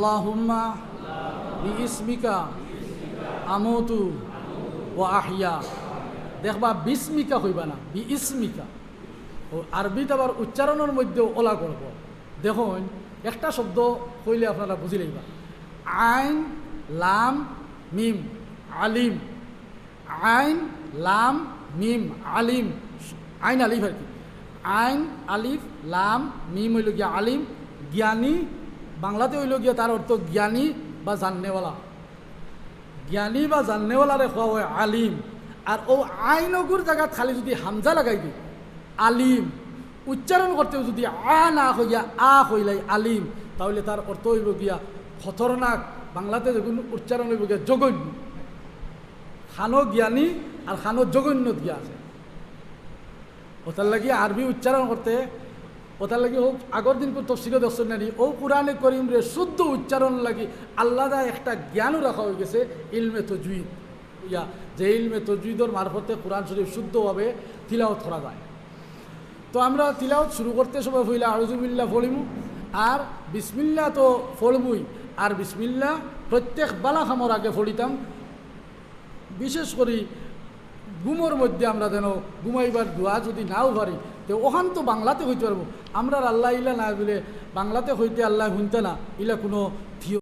আল্লাহুম্মা বিইসমিকা আমুতু ওয়া আহইয়া। দেখবা বিস্মিকা হইবা না, বিইসমিকা। ও আরবিতে আবার উচ্চারণের মধ্যেও ওলা করব। দেখুন একটা শব্দ কইলে আপনারা বুঝি লইবা। আইন লাম মিম আলিম, আইন লাম মিম আলিম, আইন আলিফ আর কি। আইন আলিফ লাম মিম হইল গিয়া আলিম, জ্ঞানী বাংলাতে হইল গিয়া তার অর্থ জ্ঞানী বা জাননেওয়ালা। জ্ঞানী বা জাননেওয়ালারে কোয়া হয় আলিম। আর ও আইনগুর জায়গা খালি যদি হামজা লাগাই দিই আলিম, উচ্চারণ করতেও যদি না হইয়া হইলাই আলিম, তাহলে তার অর্থ হইব গিয়া খতরনাক। বাংলাতে যখন উচ্চারণ হইব গিয়া জঘন্য। খানো জ্ঞানী আর খানো জঘন্য দিয়া আছে। ওটার লাগি আরবি উচ্চারণ করতে, ওটার লাগি হোক আগর দিন তফসিরে দর্শন নানি ও কোরআনে করিম রে শুদ্ধ উচ্চারণ লাগি আল্লাদা একটা জ্ঞানও রাখা হয়ে গেছে ইলমে তজুইদ। ইয়া যে ইলমে তজুইদর মারফতে কোরআন শরীফ শুদ্ধভাবে তিলাওয়াত করা যায়। তো আমরা তিলাওয়াত শুরু করতে সবাই হইলা আউযুবিল্লাহ পড়িমু, আর বিসমিল্লাহ তো পড়বই। আর বিসমিল্লাহ প্রত্যেক বালা খামর আগে পড়িতাম। বিশেষ করে ঘুমোর মধ্যে আমরা যেন ঘুমাইবার দোয়া যদি নাও পারি তো ওখান তো বাংলাতে হইতে পারবো। আমরা আল্লাহ ইলা না বলে বাংলাতে হইতে আল্লাহ শুনতে না, ইলা কোনো